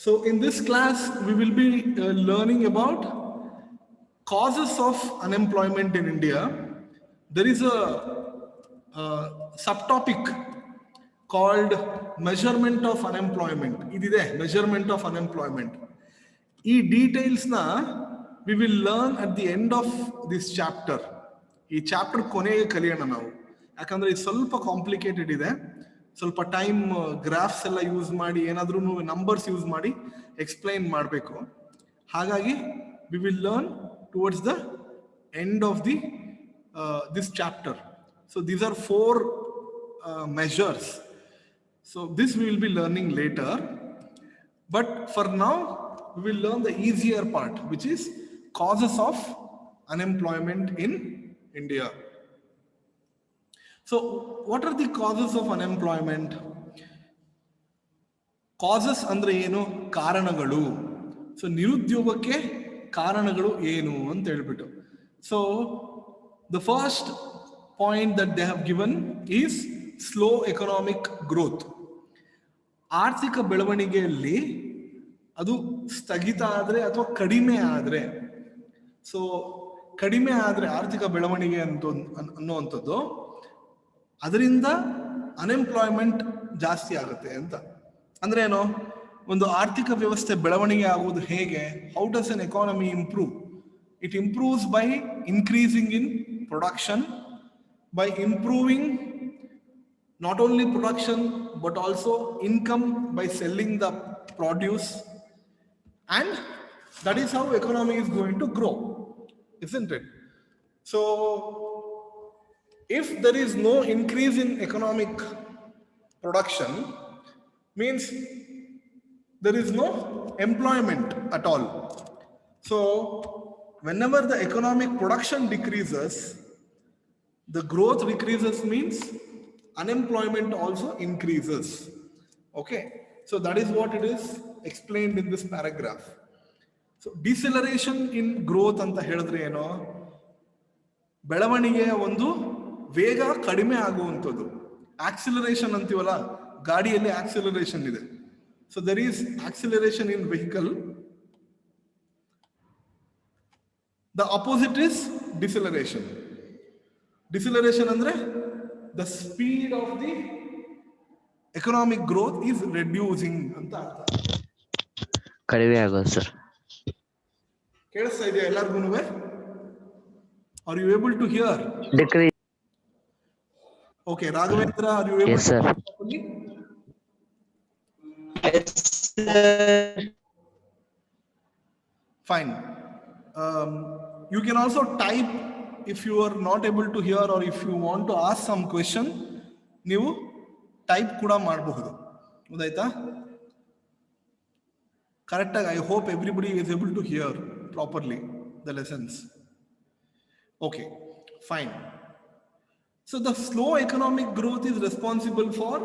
So in this class, we will be learning about causes of unemployment in India. There is a subtopic called measurement of unemployment. Idide measurement of unemployment. ಈ ಡೀಟೇಲ್ಸ್ನ we will learn at the end of this chapter. ಈ chapter ಕೊನೆಗೆ ಕಲಿಯೋಣ ನಾವು, ಯಾಕಂದ್ರೆ ಇದು ಸ್ವಲ್ಪ complicated ಇದೆ. ಸ್ವಲ್ಪ ಟೈಮ್ ಗ್ರಾಫ್ಸ್ ಎಲ್ಲ ಯೂಸ್ ಮಾಡಿ, ಏನಾದ್ರೂ ನಂಬರ್ಸ್ ಯೂಸ್ ಮಾಡಿ ಎಕ್ಸ್ಪ್ಲೈನ್ ಮಾಡಬೇಕು. ಹಾಗಾಗಿ we will learn towards the end of the this chapter. So these are 4 measures. So this we will be learning later. But for now, we will learn the easier part, which is causes of unemployment in India. So what are the causes of unemployment? Causes andre ಏನು, ಕಾರಣಗಳು. So ನಿರುದ್ಯೋಗಕ್ಕೆ ಕಾರಣಗಳು ಏನು ಅಂತ ಹೇಳ್ಬಿಟ್ಟು. So the first point that they have given is slow economic growth. ಆರ್ಥಿಕ ಬೆಳವಣಿಗೆಯಲ್ಲಿ ಅದು ಸ್ಥಗಿತ ಆದರೆ ಅಥವಾ ಕಡಿಮೆ ಆದರೆ, ಸೊ ಕಡಿಮೆ ಆದರೆ ಆರ್ಥಿಕ ಬೆಳವಣಿಗೆ ಅನ್ನುವಂಥದ್ದು, ಅದರಿಂದ ಅನ್ಎಂಪ್ಲಾಯ್ಮೆಂಟ್ ಜಾಸ್ತಿ ಆಗುತ್ತೆ ಅಂತ. ಅಂದ್ರೆ ಏನು, ಒಂದು ಆರ್ಥಿಕ ವ್ಯವಸ್ಥೆ ಬೆಳವಣಿಗೆ ಆಗುವುದು ಹೇಗೆ? How does an economy improve? It improves by increasing in production, by improving not only production but also income by selling the produce, and that is how economy is going to grow, isn't it? So if there is no increase in economic production, means there is no employment at all. So whenever the economic production decreases, the growth decreases, means unemployment also increases. Okay, so that is what it is explained in this paragraph. So deceleration in growth anta ಹೇಳಿದ್ರೆ ಏನೋ, ಬೆಳವಣಿಗೆಯ ಒಂದು ವೇಗ ಕಡಿಮೆ ಆಗುವಂಥದ್ದು. Acceleration ಅಂತೀವಲ್ಲ, ಗಾಡಿಯಲ್ಲಿ acceleration ಇದೆ. So there is acceleration in vehicle. The opposite is deceleration. Deceleration andre the speed of the economic growth is reducing anta artha. ಕಡಿಮೆ ಆಗೋದು ಸರ್. ಕೇಳಿಸ್ತಾ ಇದೆಯಾ ಎಲ್ಲರಿಗೂ? Are you able to hear? Decrease. Okay, Raghavendra, are you able Yes, to sir. hear properly? Yes, sir. Fine. You can also type if you are not able to hear, or if you want to ask some question, ನೀವು type ಕೂಡ ಮಾಡಬಹುದು. ಗೊತ್ತಾಯ್ತಾ? ಕರೆಕ್ಟಾಗಿ I hope everybody is able to hear properly the lessons. Okay, fine. So the slow economic growth is responsible for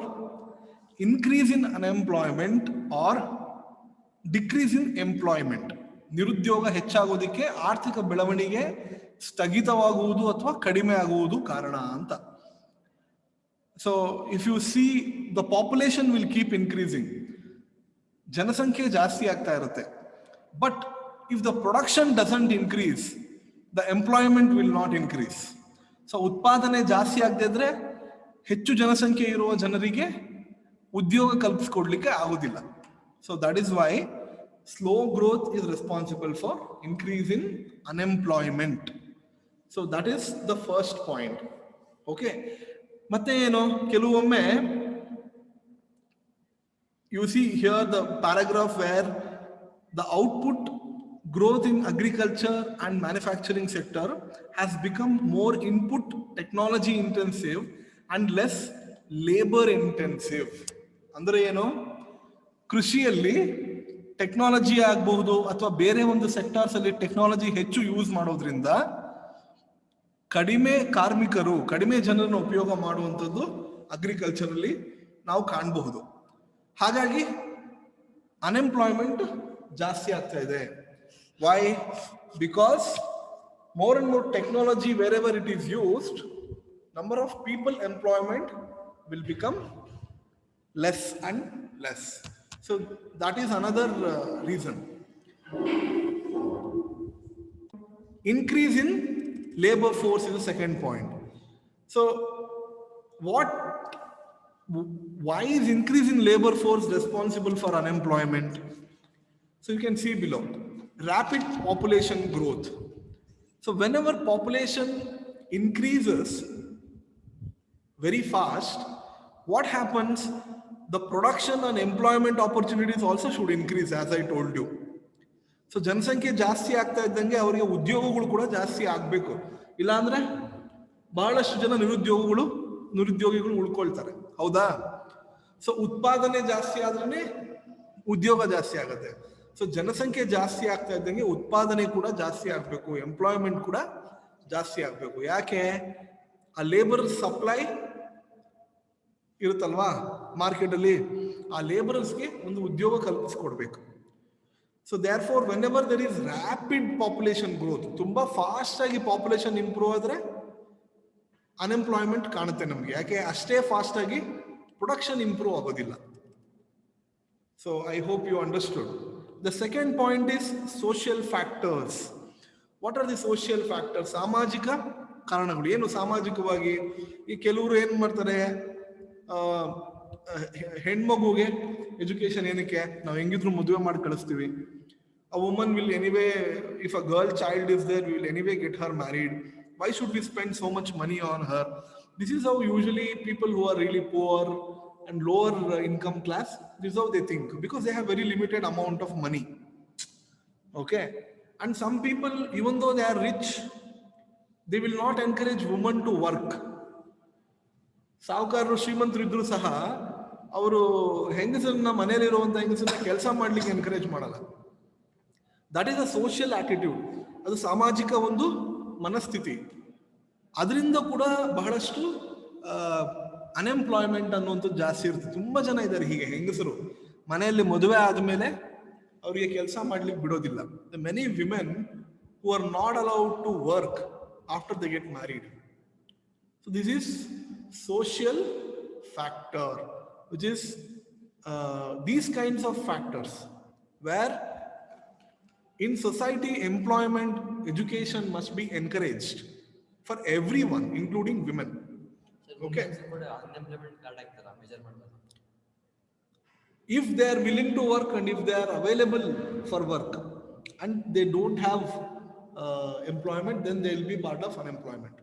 increase in unemployment or decrease in employment. ನಿರುದ್ಯೋಗ ಹೆಚ್ಚಾಗೋದಕ್ಕೆ ಆರ್ಥಿಕ ಬೆಳವಣಿಗೆ ಸ್ಥಗಿತವಾಗುವುದು ಅಥವಾ ಕಡಿಮೆ ಆಗುವುದು ಕಾರಣ ಅಂತ. So if U C, the population will keep increasing. ಜನಸಂಖ್ಯೆ ಜಾಸ್ತಿ ಆಗ್ತಾ ಇರುತ್ತೆ. But if the production doesn't increase, the employment will not increase. So ಉತ್ಪಾದನೆ ಜಾಸ್ತಿ ಆಗದಿದ್ರೆ ಹೆಚ್ಚು ಜನಸಂಖ್ಯೆ ಇರುವ ಜನರಿಗೆ ಉದ್ಯೋಗ ಕಲ್ಪಿಸ್ಕೊಡ್ಲಿಕ್ಕೆ ಆಗೋದಿಲ್ಲ. So that is why slow growth is responsible for increase in unemployment. So that is the first point. Okay, ಮತ್ತೆ ಏನು, ಕೆಲವೊಮ್ಮೆ you see here the paragraph where the output growth in agriculture and manufacturing sector has become more input technology intensive and less labor intensive. ಅಂದ್ರೆ ಏನು, ಕೃಷಿಯಲ್ಲಿ technology ಆಗಬಹುದು ಅಥವಾ ಬೇರೆ ಒಂದು ಸೆಕ್ಟರ್ಸ್ ಅಲ್ಲಿ ಟೆಕ್ನಾಲಜಿ ಹೆಚ್ಚು ಯೂಸ್ ಮಾಡೋದ್ರಿಂದ ಕಡಿಮೆ ಕಾರ್ಮಿಕರು, ಕಡಿಮೆ ಜನರನ್ನು ಉಪಯೋಗ ಮಾಡುವಂಥದ್ದು ಅಗ್ರಿಕಲ್ಚರ್ ಅಲ್ಲಿ ನಾವು ಕಾಣಬಹುದು. ಹಾಗಾಗಿ ಅನ್ಎಂಪ್ಲಾಯ್ಮೆಂಟ್ ಜಾಸ್ತಿ ಆಗ್ತಾ ಇದೆ. Why? Because more and more technology, wherever it is used, number of people employment will become less and less. So that is another reason. Increase in labor force is the second point. So why is increase in labor force responsible for unemployment? So you can see below, rapid population growth. So whenever population increases very fast, what happens? The production and employment opportunities also should increase, as I told you. So ಜನಸಂಖ್ಯೆ ಜಾಸ್ತಿ ಆಗ್ತಾ ಇದ್ದಂಗೆ ಅವರಿಗೆ ಉದ್ಯೋಗಗಳು ಕೂಡ ಜಾಸ್ತಿ ಆಗಬೇಕು. ಇಲ್ಲಾಂದ್ರೆ ಬಹಳಷ್ಟು ಜನ ನಿರುದ್ಯೋಗಿಗಳು ಉಳ್ಕೊಳ್ತಾರೆ. ಹೌದಾ? ಸೊ ಉತ್ಪಾದನೆ ಜಾಸ್ತಿ ಆದ್ರೆ ಉದ್ಯೋಗ ಜಾಸ್ತಿ ಆಗುತ್ತೆ. ಸೊ ಜನಸಂಖ್ಯೆ ಜಾಸ್ತಿ ಆಗ್ತಾ ಇದ್ದಂಗೆ ಉತ್ಪಾದನೆ ಕೂಡ ಜಾಸ್ತಿ ಆಗ್ಬೇಕು, ಎಂಪ್ಲಾಯ್ಮೆಂಟ್ ಕೂಡ ಜಾಸ್ತಿ ಆಗ್ಬೇಕು. ಯಾಕೆ? ಆ ಲೇಬರ್ ಸಪ್ಲೈ ಇರುತ್ತಲ್ವಾ ಮಾರ್ಕೆಟ್ ಅಲ್ಲಿ, ಆ ಲೇಬರ್ಸ್ಗೆ ಒಂದು ಉದ್ಯೋಗ ಕಲ್ಪಿಸಿಕೊಡ್ಬೇಕು. So therefore, whenever there is rapid population growth, ತುಂಬಾ ಫಾಸ್ಟ್ ಆಗಿ ಪಾಪ್ಯುಲೇಷನ್ ಇಂಪ್ರೂವ್ ಆದ್ರೆ ಅನ್ಎಂಪ್ಲಾಯ್ಮೆಂಟ್ ಕಾಣುತ್ತೆ ನಮಗೆ. ಯಾಕೆ? ಅಷ್ಟೇ ಫಾಸ್ಟ್ ಆಗಿ ಪ್ರೊಡಕ್ಷನ್ ಇಂಪ್ರೂವ್ ಆಗೋದಿಲ್ಲ. So I hope you understood. The second point is social factors. What are the social factors? ಸಾಮಾಜಿಕ ಕಾರಣಗಳು. ಏನು ಸಾಮಾಜಿಕವಾಗಿ? ಈ ಕೆಲವರು ಏನ್ ಮಾಡ್ತಾರೆ, ಹೆಣ್ಮಗುಗೆ ಎಜುಕೇಶನ್ ಏನಕ್ಕೆ? ನಾವು ಹೆಂಗಿದ್ರು ಮದುವೆ ಮಾಡಿ ಕಳಿಸ್ತೀವಿ. A woman will anyway, if a girl child is there, we will anyway get her married. Why should we spend so much money on her? This is how usually people who are really poor and lower income class, this is how they think, because they have very limited amount of money. Okay? And some people, even though they are rich, they will not encourage women to work. ಸಾಹುಕಾರರು ಶ್ರೀಮಂತರು ಇದ್ರು ಸಹ ಅವರು ಹೆಂಗಸರನ್ನ ಮನೆಯಲ್ಲಿರುವಂತ ಹೆಂಗಸರನ್ನ ಕೆಲಸ ಮಾಡ್ಲಿಕ್ಕೆ encourage ಮಾಡಲ್ಲ. That is a social attitude. ಅದು ಸಾಮಾಜಿಕ ಒಂದು ಮನಸ್ಥಿತಿ. ಅದರಿಂದ ಕೂಡ ಬಹಳಷ್ಟು ಅನ್ಎಂಪ್ಲಾಯ್ಮೆಂಟ್ ಅನ್ನುವಂಥದ್ದು ಜಾಸ್ತಿ ಇರುತ್ತೆ. ತುಂಬಾ ಜನ ಇದ್ದಾರೆ ಹೀಗೆ ಹೆಂಗಸರು ಮನೆಯಲ್ಲಿ ಮದುವೆ ಆದ್ಮೇಲೆ ಅವರಿಗೆ ಕೆಲಸ ಮಾಡ್ಲಿಕ್ಕೆ ಬಿಡೋದಿಲ್ಲ. The many women who are not allowed to work after they get married. So this is social factor, which is these kinds of factors where in society employment, education must be encouraged for everyone, including women. Okay? If they are willing to work and if they are available for work and they don't have employment, then they will be part of unemployment.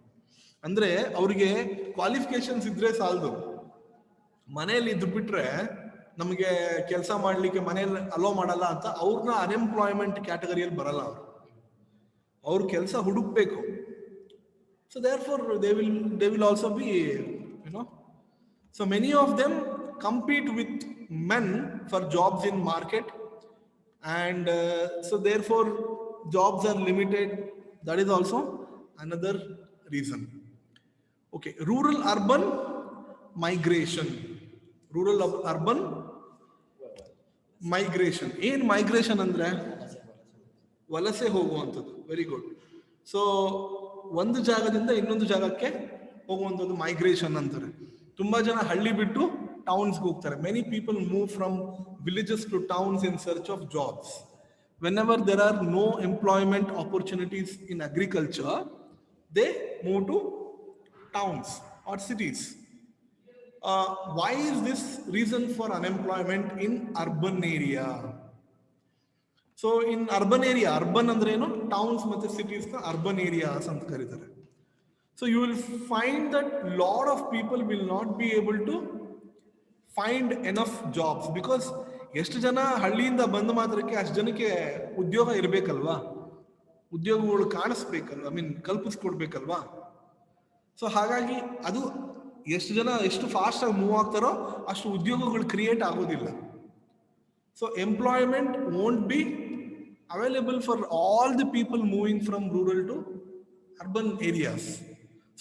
ಅಂದ್ರೆ ಅವ್ರಿಗೆ qualifications ಇದ್ರೆ ಸಾಲದು. ಮನೆಯಲ್ಲಿ ಇದ್ದು ಬಿಟ್ರೆ ನಮಗೆ ಕೆಲಸ ಮಾಡ್ಲಿಕ್ಕೆ ಮನೆಯಲ್ಲಿ ಅಲೋ ಮಾಡಲ್ಲ ಅಂತ ಅವ್ರನ್ನ ಅನ್ಎಂಪ್ಲಾಯ್ಮೆಂಟ್ ಕ್ಯಾಟಗರಿಯಲ್ಲಿ ಬರಲ್ಲ. ಅವ್ರ ಕೆಲಸ ಹುಡುಕ್ಬೇಕು. So therefore they will also be, so many of them compete with men for jobs in market, and so therefore jobs are limited. That is also another reason. Okay, rural urban migration. Rural urban migration. ಏನ್ migration ಅಂದ್ರೆ ವಲಸೆ ಹೋಗುವಂಥದ್ದು. Very good. So ಒಂದು ಜಾಗದಿಂದ ಇನ್ನೊಂದು ಜಾಗಕ್ಕೆ ಹೋಗುವಂಥದ್ದು migration ಅಂತಾರೆ. ತುಂಬಾ ಜನ ಹಳ್ಳಿ ಬಿಟ್ಟು ಟೌನ್ಸ್ಗೆ ಹೋಗ್ತಾರೆ. Many people move from villages to towns in search of jobs. Whenever there are no employment opportunities in agriculture, they move to towns or cities. Why is this reason for unemployment in urban area? So in urban area, urban andre eno towns matte cities na urban areas anta karitare. So you will find that lot of people will not be able to find enough jobs, because ಎಷ್ಟು ಜನ ಹಳ್ಳಿಯಿಂದ ಬಂದ ಮಾತ್ರಕ್ಕೆ ಅಷ್ಟು ಜನಕ್ಕೆ ಉದ್ಯೋಗ ಇರಬೇಕಲ್ವಾ, ಉದ್ಯೋಗಗಳು ಕಾಣಿಸ್ಬೇಕಲ್ವಾ, ಕಲ್ಪಿಸ್ಕೊಡ್ಬೇಕಲ್ವಾ. So ಹಾಗಾಗಿ ಅದು ಎಷ್ಟು ಜನ ಎಷ್ಟು ಫಾಸ್ಟ್ ಆಗಿ ಮೂವ್ ಆಗ್ತಾರೋ ಅಷ್ಟು ಉದ್ಯೋಗಗಳು ಕ್ರಿಯೇಟ್ ಆಗೋದಿಲ್ಲ. So employment won't be available for all the people moving from rural to urban areas.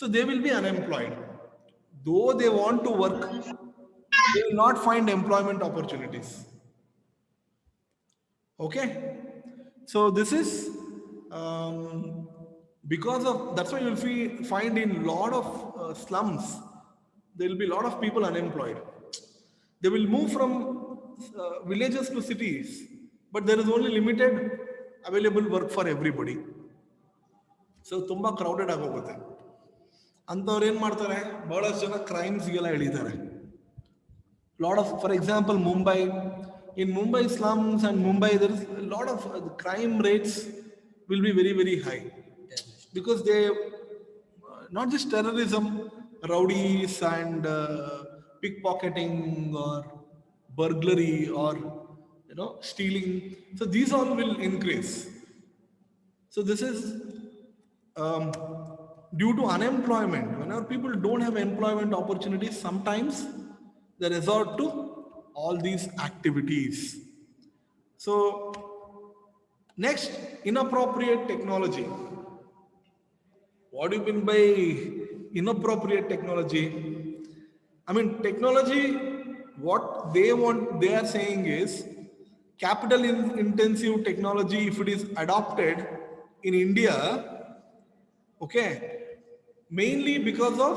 So they will be unemployed. Though they want to work, they will not find employment opportunities. Okay, so this is because of, that's why you will find in lot of slums there will be a lot of people unemployed. They will move from villages to cities, but there is only limited available work for everybody. So ತುಂಬಾ crowded ಆಗೋಗುತ್ತೆ. ಅಂಥವ್ರು ಏನ್ ಮಾಡ್ತಾರೆ, ಬಹಳಷ್ಟು ಜನ ಕ್ರೈಮ್ಸ್ಗೆಲ್ಲ ಎಳಿತಾರೆ. Lot of, for example, Mumbai. In Mumbai slums and Mumbai, there is a lot of crime rates will be very, very high because they not just terrorism, rowdies and pickpocketing or burglary or stealing. So these all will increase. So this is due to unemployment. Whenever people don't have employment opportunities, sometimes they resort to all these activities. So next, inappropriate technology. What do you mean by inappropriate technology? I mean, technology, what they are saying is capital intensive technology, if it is adopted in India, okay, mainly because of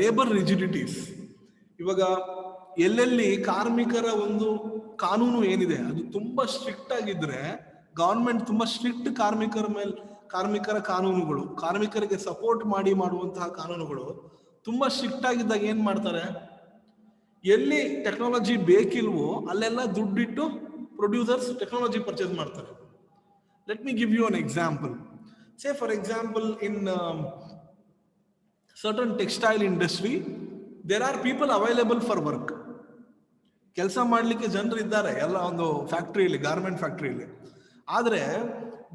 labor rigidities. ಇವಾಗ ಎಲ್ಲೆಲ್ಲಿ ಕಾರ್ಮಿಕರ ಒಂದು ಕಾನೂನು ಏನಿದೆ ಅದು ತುಂಬಾ strict ಆಗಿದ್ರೆ, government ತುಂಬಾ ಸ್ಟ್ರಿಕ್ಟ್ ಕಾರ್ಮಿಕರ ಕಾನೂನುಗಳು, ಕಾರ್ಮಿಕರಿಗೆ ಸಪೋರ್ಟ್ ಮಾಡುವಂತಹ ಕಾನೂನುಗಳು ತುಂಬಾ ಸ್ಟ್ರಿಕ್ಟ್ ಆಗಿದ್ದಾಗ ಏನ್ ಮಾಡ್ತಾರೆ, ಎಲ್ಲಿ ಟೆಕ್ನಾಲಜಿ ಬೇಕಿಲ್ವೋ ಅಲ್ಲೆಲ್ಲ ದುಡ್ಡಿಟ್ಟು ಪ್ರೊಡ್ಯೂಸರ್ಸ್ ಟೆಕ್ನಾಲಜಿ ಪರ್ಚೇಸ್ ಮಾಡ್ತಾರೆ. Let me give you an example. Say for example, in certain textile industry there are people available for work. ಕೆಲಸ ಮಾಡಲಿಕ್ಕೆ ಜನರು ಇದ್ದಾರೆ ಎಲ್ಲ ಒಂದು ಫ್ಯಾಕ್ಟ್ರಿಯಲ್ಲಿ, ಗಾರ್ಮೆಂಟ್ ಫ್ಯಾಕ್ಟ್ರಿಯಲ್ಲಿ. ಆದರೆ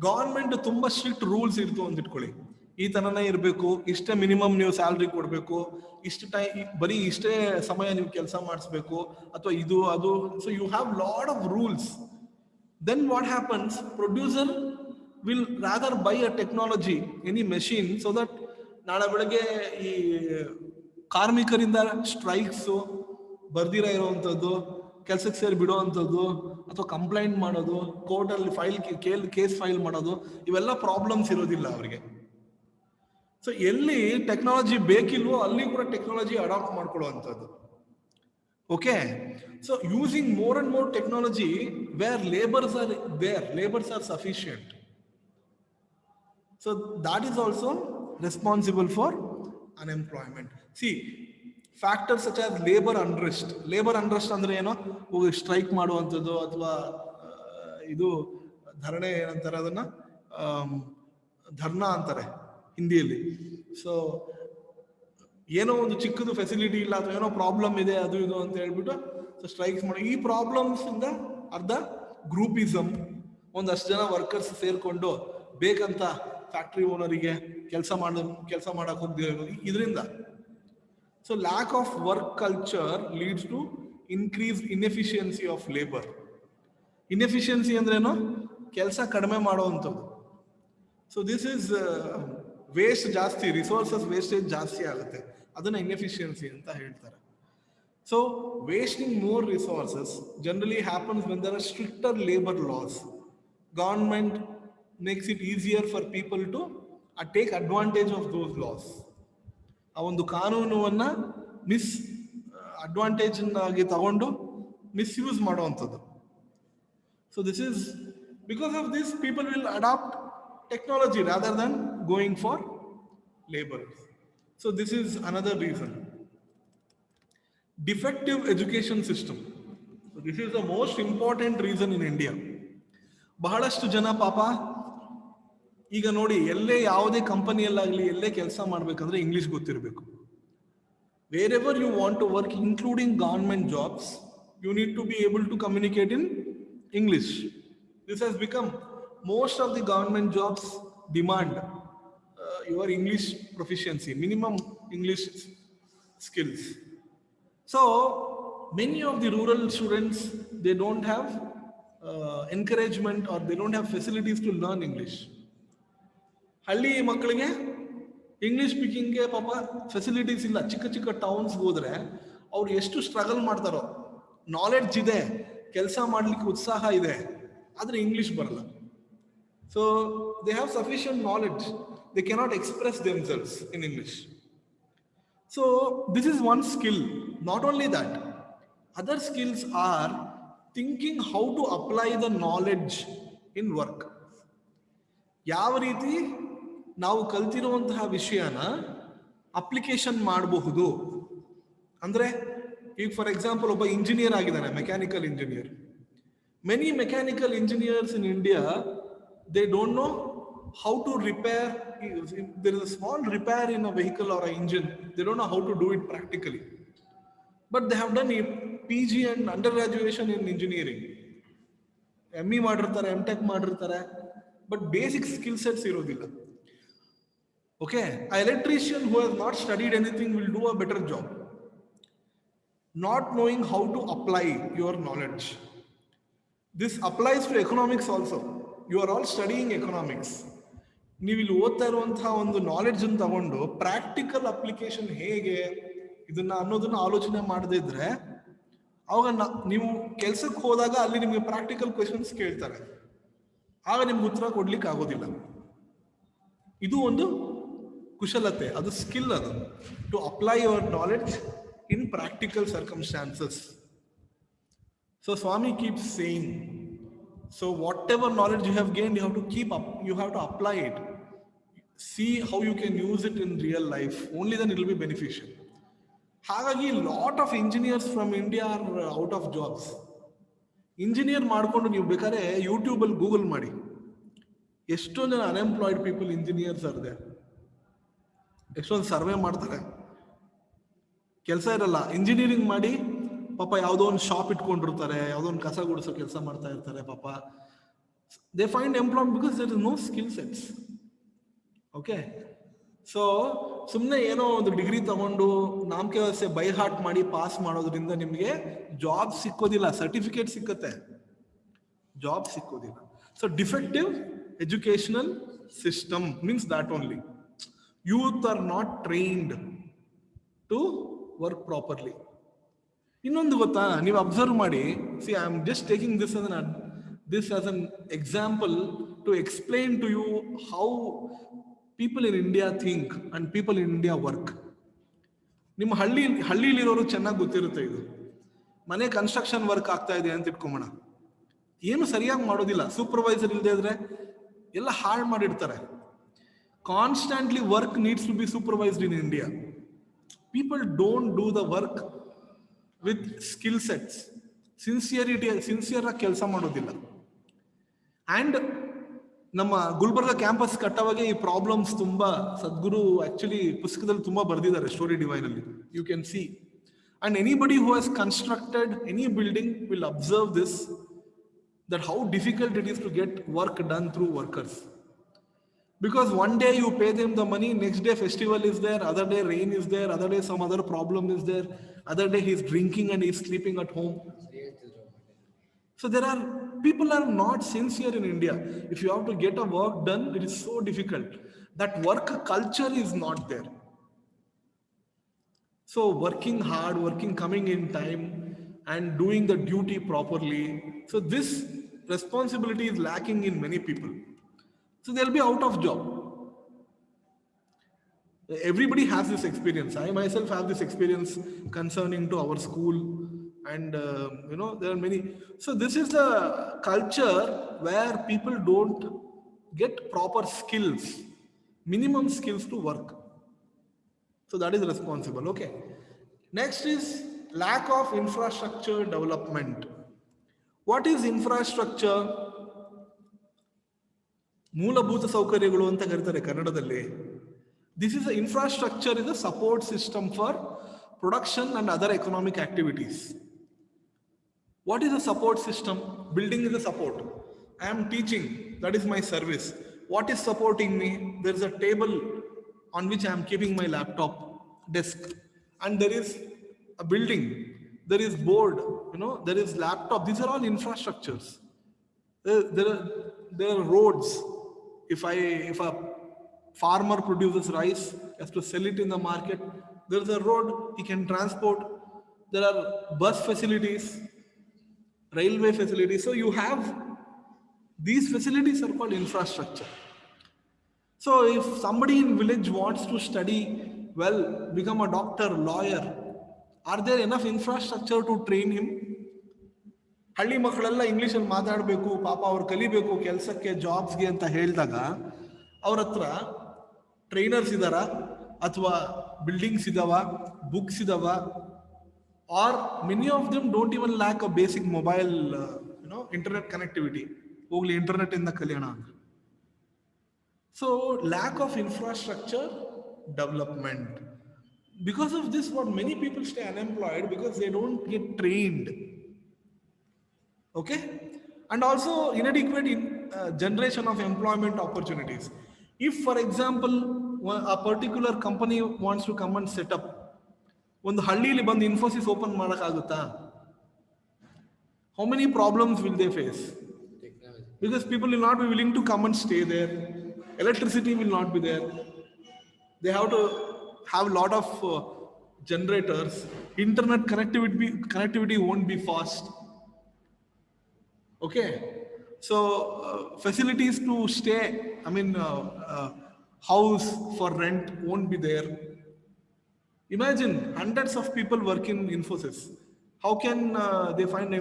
ಗವರ್ಮೆಂಟ್ ತುಂಬಾ ಸ್ಟ್ರಿಕ್ಟ್ ರೂಲ್ಸ್ ಇರ್ತು ಅಂತ ಇಟ್ಕೊಳ್ಳಿ. ಈ ತರನೇ ಇರಬೇಕು, ಇಷ್ಟೇ ಮಿನಿಮಮ್ ನೀವು ಸ್ಯಾಲ್ರಿ ಕೊಡಬೇಕು, ಇಷ್ಟು ಬರೀ ಇಷ್ಟೇ ಸಮಯ ನೀವು ಕೆಲಸ ಮಾಡಿಸ್ಬೇಕು, ಅಥವಾ ಇದು ಅದು. So you have lot of rules. Then what happens, producer will rather buy a technology, any machine, so that ನಾಳೆ ಬೆಳಗ್ಗೆ ಈ ಕಾರ್ಮಿಕರಿಂದ ಸ್ಟ್ರೈಕ್ಸ್ ಬರ್ದಿರ ಇರುವಂಥದ್ದು, ಕೆಲಸಕ್ಕೆ ಸೇರಿ ಬಿಡುವಂಥದ್ದು, ಅಥವಾ ಕಂಪ್ಲೇಂಟ್ ಮಾಡೋದು, ಕೋರ್ಟಲ್ಲಿ ಕೇಸ್ ಫೈಲ್ ಮಾಡೋದು, ಇವೆಲ್ಲ ಪ್ರಾಬ್ಲಮ್ಸ್ ಇರೋದಿಲ್ಲ ಅವರಿಗೆ. ಸೊ ಎಲ್ಲಿ ಟೆಕ್ನಾಲಜಿ ಬೇಕಿಲ್ವೋ ಅಲ್ಲಿ ಕೂಡ ಟೆಕ್ನಾಲಜಿ ಅಡಾಪ್ಟ್ ಮಾಡ್ಕೊಳ್ಳುವಂಥದ್ದು. Okay, so using more and more technology where labours are sufficient. So that is also responsible for unemployment. See, factors such as labor unrest ಅಂದ್ರೆ ಏನೋ, ಹೋಗಿ ಸ್ಟ್ರೈಕ್ ಮಾಡುವಂಥದ್ದು, ಅಥವಾ ಇದು ಧರಣಿ ಏನಂತಾರೆ ಅದನ್ನ, ಧರ್ನಾ ಅಂತಾರೆ ಹಿಂದಿಯಲ್ಲಿ. ಸೊ ಏನೋ ಒಂದು ಚಿಕ್ಕದು ಫೆಸಿಲಿಟಿ ಇಲ್ಲ ಅಥವಾ ಏನೋ ಪ್ರಾಬ್ಲಮ್ ಇದೆ ಅದು ಇದು ಅಂತ ಹೇಳ್ಬಿಟ್ಟು ಸ್ಟ್ರೈಕ್ಸ್ ಮಾಡಿ. ಈ ಪ್ರಾಬ್ಲಮ್ಸ್ ಇಂದ ಅರ್ಧ ಗ್ರೂಪಿಸಮ್, ಒಂದಷ್ಟು ಜನ ವರ್ಕರ್ಸ್ ಸೇರ್ಕೊಂಡು ಬೇಕಂತ ಫ್ಯಾಕ್ಟ್ರಿ ಓನರಿಗೆ ಕೆಲಸ ಮಾಡಕ್ ಹೋಗ್ದಿರೋದು ಇದರಿಂದ. So lack of work culture leads to increase inefficiency of labour. Inefficiency ಅಂದ್ರೇನು, ಕೆಲಸ ಕಡಿಮೆ ಮಾಡುವಂಥದ್ದು. ಸೊ ದಿಸ್ ಇಸ್ ವೇಸ್ಟ್ ಜಾಸ್ತಿ, ರಿಸೋರ್ಸಸ್ ವೇಸ್ಟೇಜ್ ಜಾಸ್ತಿ ಆಗುತ್ತೆ, ಅದನ್ನ ಇನ್ಎಫಿಷಿಯನ್ಸಿ ಅಂತ ಹೇಳ್ತಾರೆ. So wasting more resources generally happens when there are stricter labour laws. Government makes it easier for people to take advantage of those laws. ಆ ಒಂದು ಕಾನೂನನ್ನ advantage ಆಗಿ ತಗೊಂಡು ಮಿಸ್ಯೂಸ್ ಮಾಡುವಂಥದ್ದು. So this is because of this people will adapt technology rather than going for labour. So this is another reason. Defective education system. This is the most important reason in India. ಬಹಳಷ್ಟು ಜನ ಪಾಪ ಈಗ ನೋಡಿ, ಎಲ್ಲೇ ಯಾವುದೇ ಕಂಪನಿಯಲ್ಲಾಗಲಿ ಎಲ್ಲೇ ಕೆಲಸ ಮಾಡಬೇಕಂದ್ರೆ ಇಂಗ್ಲಿಷ್ ಗೊತ್ತಿರಬೇಕು. Where you want to work, including government jobs, you need to be able to communicate in English. This has become most of the government jobs demand your English proficiency, minimum English skills. So many of the rural students, they don't have encouragement or they don't have facilities to learn English. ಹಳ್ಳಿ ಮಕ್ಕಳಿಗೆ English ಸ್ಪೀಕಿಂಗ್ಗೆ ಪಾಪ facilities ಇಲ್ಲ. ಚಿಕ್ಕ ಚಿಕ್ಕ ಟೌನ್ಸ್ಗೆ ಹೋದ್ರೆ ಅವ್ರು ಎಷ್ಟು struggle ಮಾಡ್ತಾರೋ. ನಾಲೆಡ್ಜ್ ಇದೆ, ಕೆಲಸ ಮಾಡ್ಲಿಕ್ಕೆ ಉತ್ಸಾಹ ಇದೆ, ಆದ್ರೆ ಇಂಗ್ಲಿಷ್ ಬರಲ್ಲ. So they have sufficient knowledge, they cannot express themselves in English. So this is one skill. Not only that, Other skills are thinking how to apply the knowledge in work. ಯಾವ ರೀತಿ ನಾವು ಕಲ್ತಿರುವಂತಹ ವಿಷಯನ application ಮಾಡಬಹುದು ಅಂದ್ರೆ, ಈಗ for example ಒಬ್ಬ engineer ಆಗಿದ್ದಾನೆ, mechanical engineer. Many mechanical engineers in India, they don't know how to repair. If there is a small repair in a vehicle or an engine, they don't know how to do it practically. But they have done PG and undergraduation in engineering. ME ಮಾಡಿರ್ತಾರೆ, MTech ಮಾಡಿರ್ತಾರೆ, but basic skill sets ಇರೋದಿಲ್ಲ. Okay, an electrician who has not studied anything will do a better job. Not knowing how to apply your knowledge. This applies to economics also. You are all studying economics. ನೀವು ಇಲ್ಲಿ ಓದ್ತಾ ಇರುವಂತಹ ಒಂದು knowledge ಅನ್ನು ತಗೊಂಡು practical application ಹೇಗೆ ಇದನ್ನ ಅನ್ನೋದನ್ನ ಆಲೋಚನೆ ಮಾಡದೇ ಇದ್ರೆ, ಅವಾಗ ನೀವು ಕೆಲ್ಸಕ್ಕೆ ಹೋದಾಗ ಅಲ್ಲಿ ನಿಮಗೆ ಪ್ರಾಕ್ಟಿಕಲ್ ಕ್ವೆಶನ್ಸ್ ಕೇಳ್ತಾರೆ, ಆಗ ನಿಮ್ಗೆ ಉತ್ತರ ಕೊಡ್ಲಿಕ್ಕೆ ಆಗೋದಿಲ್ಲ. ಇದು ಒಂದು ಕುಶಲತೆ, ಅದು ಸ್ಕಿಲ್, ಅದು to apply your knowledge in practical circumstances. So Swami keeps saying, so whatever knowledge you have gained, you have to keep up, you have to apply it, see how you can use it in real life, only then it will be beneficial. ಹಾಗಾಗಿ lot of engineers from India are out of jobs. Engineer ಮಾಡ್ಕೊಂಡು ನೀವು ಬೇಕಾದ್ರೆ YouTube ಅಲ್ಲಿ Google ಮಾಡಿ, ಎಷ್ಟೊಂದು ಜನ unemployed people engineers ಇದೆ. ಎಷ್ಟೊಂದು ಸರ್ವೆ ಮಾಡ್ತಾರೆ, ಕೆಲಸ ಇರಲ್ಲ, ಇಂಜಿನಿಯರಿಂಗ್ ಮಾಡಿ ಪಾಪ ಯಾವುದೋ ಒಂದು ಶಾಪ್ ಇಟ್ಕೊಂಡಿರ್ತಾರೆ, ಯಾವುದೋ ಒಂದು ಕಸ ಗುಡಿಸೋ ಕೆಲಸ ಮಾಡ್ತಾ ಇರ್ತಾರೆ ಪಾಪ. They find employed because there is no skill sets. Okay, so ಸುಮ್ಮನೆ ಏನೋ ಒಂದು ಡಿಗ್ರಿ ತಗೊಂಡು ನಾಮಕೆ ವ್ಯವಸ್ಥೆ ಬೈ ಹಾರ್ಟ್ ಮಾಡಿ ಪಾಸ್ ಮಾಡೋದ್ರಿಂದ ನಿಮಗೆ ಜಾಬ್ ಸಿಕ್ಕೋದಿಲ್ಲ. ಸರ್ಟಿಫಿಕೇಟ್ ಸಿಕ್ಕತ್ತೆ, ಜಾಬ್ ಸಿಕ್ಕೋದಿಲ್ಲ. So defective educational system means that only. Youth are not trained to work properly. ಇನ್ನೊಂದು ಗೊತ್ತಾ, ನೀವು ಅಬ್ಸರ್ವ್ ಮಾಡಿ, see I am just taking this as an example to explain to you how people in India think and people in India work. ನಿಮ್ಮ ಹಳ್ಳಿಲಿರೋರು ಚೆನ್ನಾಗಿ ಗೊತ್ತಿರುತ್ತೆ ಇದು. ಮನೆ ಕನ್ಸ್ಟ್ರಕ್ಷನ್ ವರ್ಕ್ ಆಗ್ತಾ ಇದೆ ಅಂತ ಇಟ್ಕೊಂಬೋಣ, ಏನು ಸರಿಯಾಗಿ ಮಾಡೋದಿಲ್ಲ, ಸೂಪರ್ವೈಸರ್ ಇಲ್ಲದೆ ಇದ್ರೆ ಎಲ್ಲ ಹಾಳು ಮಾಡಿರ್ತಾರೆ. Constantly work needs to be supervised in India. People don't do the work with skill sets, sincerity, sincere ಕೆಲಸ ಮಾಡೋದಿಲ್ಲ. ಅಂಡ್ ನಮ್ಮ ಗುಲ್ಬರ್ಗ ಕ್ಯಾಂಪಸ್ ಕಟ್ಟೋವಾಗೆ ಈ ಪ್ರಾಬ್ಲಮ್ಸ್ ತುಂಬಾ ಸದ್ಗುರು ಆಕ್ಚುಲಿ ಪುಸ್ತಕದಲ್ಲಿ ತುಂಬಾ ಬರೆದಿದ್ದಾರೆ, ಸ್ಟೋರಿ ಡಿವೈನ್ ಅಲ್ಲಿ you can see. And anybody who has constructed any building will observe this, that how difficult it is to get work done through workers. Because one day you pay them the money, next day festival is there, other day rain is there, other day some other problem is there, other day he's drinking and he's sleeping at home. So there are people are not sincere in India. If you have to get a work done, it is so difficult. That work culture is not there. So working hard, coming in time and doing the duty properly. So this responsibility is lacking in many people. So they'll be out of job. Everybody has this experience. I myself have this experience concerning to our school, and there are many. So this is the culture where people don't get proper skills, minimum skills to work. So that is responsible. Okay. Next is lack of infrastructure development. What is infrastructure? ಮೂಲಭೂತ ಸೌಕರ್ಯಗಳು ಅಂತ ಕರೀತಾರೆ ಕನ್ನಡದಲ್ಲಿ. This is the infrastructure is a support system for production and other economic activities. What is a support system? Building is a support. I am teaching, that is my service. What is supporting me? There is a table on which I am keeping my laptop, desk, and there is a building, there is board, there is laptop. These are all infrastructures. There are roads. If a farmer produces rice, has to sell it in the market, there is a road he can transport. There are bus facilities, railway facilities. So you have these facilities are called infrastructure. So if somebody in village wants to study well, become a doctor, lawyer, Are there enough infrastructure to train him? ಹಳ್ಳಿ ಮಕ್ಕಳೆಲ್ಲ ಇಂಗ್ಲೀಷಲ್ಲಿ ಮಾತಾಡಬೇಕು, ಪಾಪ ಅವ್ರು ಕಲಿಬೇಕು ಕೆಲಸಕ್ಕೆ, ಜಾಬ್ಸ್ಗೆ ಅಂತ ಹೇಳಿದಾಗ ಅವ್ರ ಹತ್ರ ಟ್ರೈನರ್ಸ್ ಇದಾರ, ಅಥವಾ ಬಿಲ್ಡಿಂಗ್ಸ್ ಇದಾವ, ಬುಕ್ಸ್ ಇದಾವ, are many of them don't even lac a basic mobile internet connectivity. ಹೋಗ್ಲಿ ಇಂಟರ್ನೆಟ್ ಇಂದ ಕಲಿಯೋಣ. So lack of infrastructure development. Because of this, what many people stay unemployed because they don't get trained. Okay, and also inadequate generation of employment opportunities. If, for example, a particular company wants to come and set up, ಒಂದು ಹಳ್ಳಿಲಿ ಬಂದು Infosys open ಮಾಡೋಕ್ಕಾಗುತ್ತಾ? How many problems will they face? Because people will not be willing to come and stay there. Electricity will not be there. They have to have a lot of generators. Internet connectivity won't be fast. Okay, so facilities to stay, house for rent won't be there. Imagine hundreds of people work in Infosys. How can they find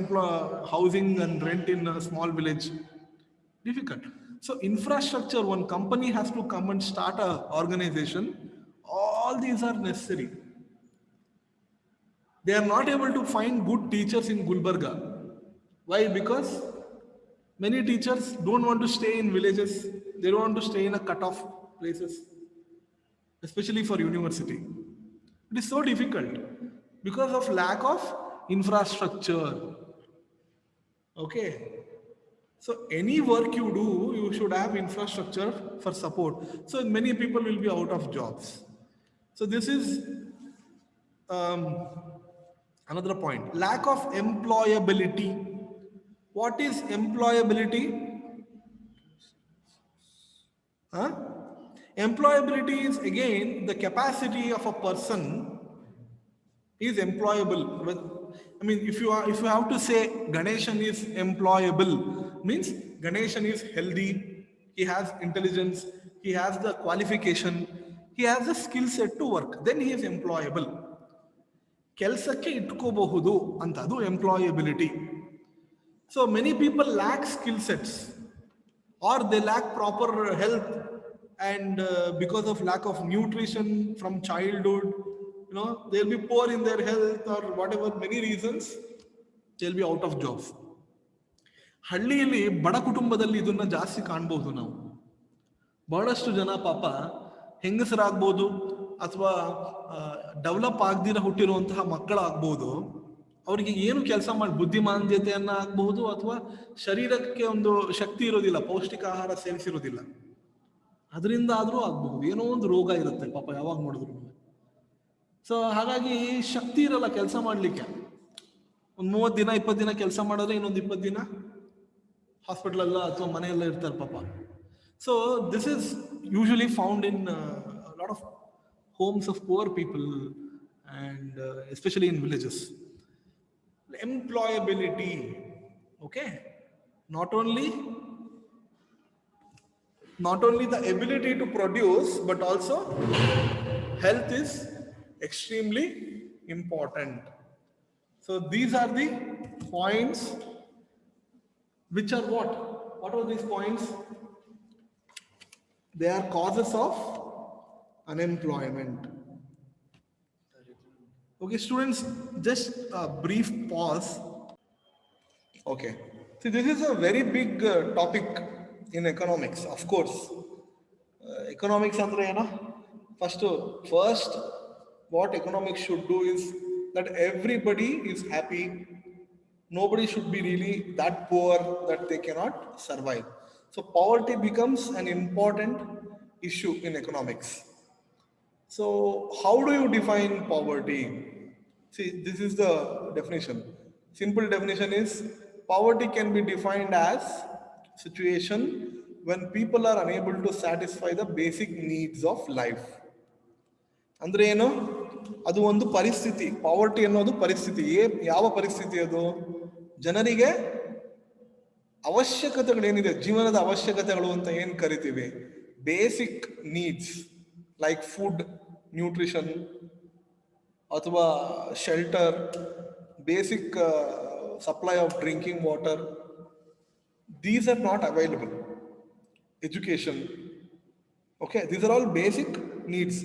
housing and rent in a small village? Difficult. So infrastructure, one company has to come and start an organization. All these are necessary. They are not able to find good teachers in Gulbarga. Why? Because many teachers don't want to stay in villages. They don't want to stay in a cut-off places, especially for university. It is so difficult because of lack of infrastructure. Okay. So any work you do, you should have infrastructure for support. So many people will be out of jobs. So this is another point. Lack of employability. What is employability? Employability is again the capacity of a person is employable. If you have to say Ganeshan is employable, means Ganeshan is healthy, he has intelligence, he has the qualification, he has the skill set to work, then he is employable. ಕೆಲಸಕ್ಕೆ ಇಟ್ಕೋಬಹುದು ಅಂತ, ಅದು employability. So many people lack skill sets, or they lack proper health, and because of lack of nutrition from childhood, they'll be poor in their health, or whatever, many reasons, they'll be out of jobs. ಹಳ್ಳಿಯಲ್ಲಿ ಬಡ ಕುಟುಂಬದಲ್ಲಿ ಇದನ್ನ ಜಾಸ್ತಿ ಕಾಣಬಹುದು ನಾವು. ಬಹಳಷ್ಟು ಜನ ಪಾಪ ಹೆಂಗಸರಾಗ್ಬೋದು, ಅಥವಾ ಡೆವಲಪ್ ಆಗದಿರ ಹುಟ್ಟಿರುವಂತಹ ಮಕ್ಕಳಾಗ್ಬೋದು, ಅವರಿಗೆ ಏನು ಕೆಲಸ ಮಾಡಿ ಬುದ್ಧಿಮಾಂದ್ಯತೆಯನ್ನ ಆಗ್ಬಹುದು, ಅಥವಾ ಶರೀರಕ್ಕೆ ಒಂದು ಶಕ್ತಿ ಇರೋದಿಲ್ಲ, ಪೌಷ್ಟಿಕ ಆಹಾರ ಸೇವಿಸಿರೋದಿಲ್ಲ, ಅದರಿಂದ ಆದ್ರೂ ಆಗ್ಬಹುದು. ಏನೋ ಒಂದು ರೋಗ ಇರುತ್ತೆ ಪಾಪ ಯಾವಾಗ ನೋಡಿದ್ರು. ಸೊ ಹಾಗಾಗಿ ಶಕ್ತಿ ಇರಲ್ಲ ಕೆಲಸ ಮಾಡ್ಲಿಕ್ಕೆ. ಒಂದು 30 ದಿನ 20 ದಿನ ಕೆಲಸ ಮಾಡಿದ್ರೆ ಇನ್ನೊಂದು 20 ದಿನ ಹಾಸ್ಪಿಟಲ್ ಅಲ್ಲ ಅಥವಾ ಮನೆಯಲ್ಲ ಇರ್ತಾರೆ ಪಾಪ. So this is usually found in lot of homes of poor people, and especially in villages. Employability, okay, not only the ability to produce, but also health is extremely important. So these are the points which are what are these points? They are causes of unemployment. Okay, students, just a brief pause. Okay, see, this is a very big topic in economics, of course. Economics andre ena, first what economics should do is that everybody is happy. Nobody should be really that poor that they cannot survive. So poverty becomes an important issue in economics. So how do you define poverty? See, this is the definition. Simple definition is, poverty can be defined as situation when people are unable to satisfy the basic needs of life. ಅಂದ್ರೆ ಏನು? ಅದು ಒಂದು ಪರಿಸ್ಥಿತಿ. Poverty ಅನ್ನೋದು ಪರಿಸ್ಥಿತಿ. ಯಾವ ಪರಿಸ್ಥಿತಿ ಅದು? ಜನರಿಗೆ ಅವಶ್ಯಕತೆಗಳೇನಿದೆ, ಜೀವನದ ಅವಶ್ಯಕತೆಗಳು ಅಂತ ಏನ್ ಕರಿತೀವಿ, basic needs like food, nutrition, ಅಥವಾ shelter, basic supply of drinking water, these are not available. Education, okay, these are all basic needs.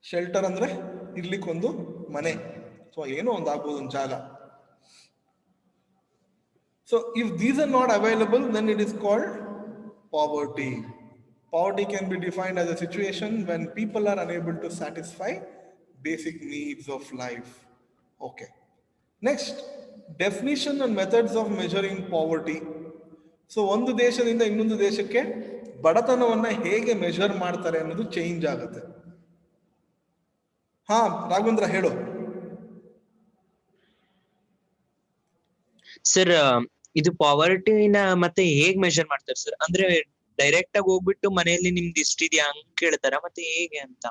Shelter ಅಂದ್ರೆ ಇರ್ಲಿಕ್ಕೊಂದು ಮನೆ, ಸೊ ಏನೋ ಒಂದು ಆಗ್ಬೋದು ಒಂದು ಜಾಗ. So if these are not available, then it is called poverty. Poverty can be defined as a situation when people are unable to satisfy basic needs of life. Okay. Next, definition and methods of measuring poverty. So ಒಂದು ದೇಶದಿಂದ ಇನ್ನೊಂದು ದೇಶಕ್ಕೆ ಬಡತನವನ್ನ ಹೇಗೆ measure ಮಾಡ್ತಾರೆ ಅನ್ನೋದು change ಆಗುತ್ತೆ. ಹಾ ರಾಘವೇಂದ್ರ ಹೇಳು. ಸರ್ ಇದು ಪಾವರ್ಟಿನ ಮತ್ತೆ ಹೇಗ್ ಮೆಷರ್ ಮಾಡ್ತಾರೆ ಸರ್? ಅಂದ್ರೆ ಡೈರೆಕ್ಟ್ ಆಗಿ ಹೋಗ್ಬಿಟ್ಟು ಮನೆಯಲ್ಲಿ ನಿಮ್ದು ಇಷ್ಟಿದ್ಯಾ ಹಂಗ್ ಕೇಳ್ತಾರ ಮತ್ತೆ ಹೇಗೆ ಅಂತ?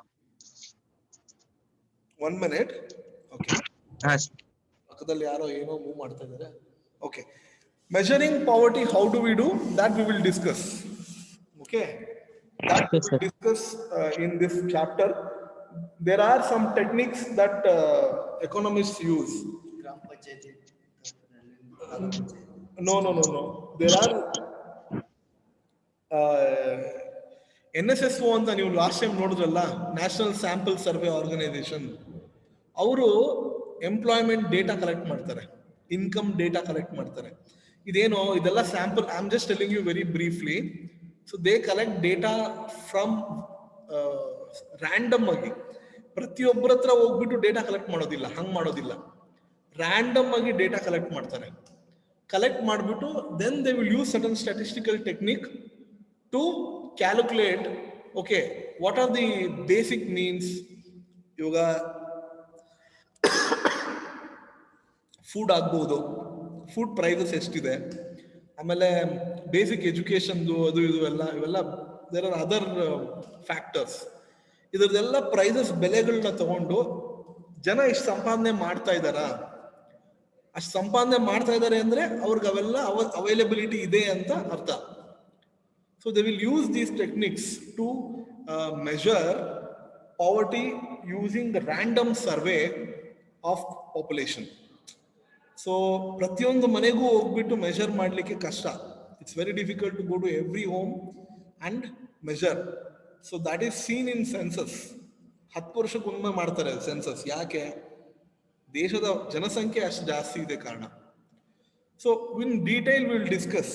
1 minute. ಓಕೆ, ಹಾ ಪಕ್ಕದಲ್ಲಿ ಯಾರೋ ಏನೋ ಮೂವ್ ಮಾಡ್ತಾ ಇದ್ದಾರೆ. Okay, measuring poverty, how do we do that? We will discuss. Okay, that we will discuss in this chapter. There are some techniques that economists use. No. There are NSSO ಅಂತ ನೀವು last time ನೋಡಿದ್ರಲ್ಲ, national sample survey organisation, ಅವರು employment data collect ಮಾಡ್ತಾರೆ, income data collect ಮಾಡ್ತಾರೆ. ಇದೇನೋ ಇದೆಲ್ಲ sample, I am just telling you very briefly. So they collect data from random ಆಗಿ, ಪ್ರತಿಯೊಬ್ಬರ ಹತ್ರ ಹೋಗ್ಬಿಟ್ಟು ಡೇಟಾ ಕಲೆಕ್ಟ್ ಮಾಡೋದಿಲ್ಲ, ಹಂಗ್ ಮಾಡೋದಿಲ್ಲ. ರ್ಯಾಂಡಮ್ ಆಗಿ ಡೇಟಾ ಕಲೆಕ್ಟ್ ಮಾಡ್ತಾರೆ. ಕಲೆಕ್ಟ್ ಮಾಡಿಬಿಟ್ಟು then they will use certain statistical technique to calculate, okay, what are the basic needs. ಇವಾಗ ಫುಡ್ ಆಗ್ಬೋದು, ಫುಡ್ ಪ್ರೈಸಸ್ ಎಷ್ಟಿದೆ, ಆಮೇಲೆ ಬೇಸಿಕ್ ಎಜುಕೇಶನ್ದು ಅದು ಇದು ಇವೆಲ್ಲ ದೇರ್ ಆರ್ ಅದರ್ ಫ್ಯಾಕ್ಟರ್ಸ್. ಇದರದೆಲ್ಲ ಪ್ರೈಸಸ್ ಬೆಲೆಗಳನ್ನ ತಗೊಂಡು ಜನ ಇಷ್ಟು ಸಂಪಾದನೆ ಮಾಡ್ತಾ ಇದ್ದಾರಾ, ಅಷ್ಟು ಸಂಪಾದನೆ ಮಾಡ್ತಾ ಇದ್ದಾರೆ ಅಂದ್ರೆ ಅವ್ರಿಗೆ ಅವೆಲ್ಲ ಅವೈಲಬಿಲಿಟಿ ಇದೆ ಅಂತ ಅರ್ಥ. So they will use these techniques to measure poverty using random survey of population. So ಪ್ರತಿಯೊಂದು ಮನೆಗೂ ಹೋಗ್ಬಿಟ್ಟು ಮೆಷರ್ ಮಾಡಲಿಕ್ಕೆ ಕಷ್ಟ. It's very difficult to go to every home and measure. So that is seen in census. 10 ವರ್ಷಕ್ಕೊಮ್ಮೆ ಮಾಡ್ತಾರೆ census. ಯಾಕೆ? ದೇಶದ ಜನಸಂಖ್ಯೆ ಅಷ್ಟು ಜಾಸ್ತಿ ಇದೆ ಕಾರಣ. So in detail will discuss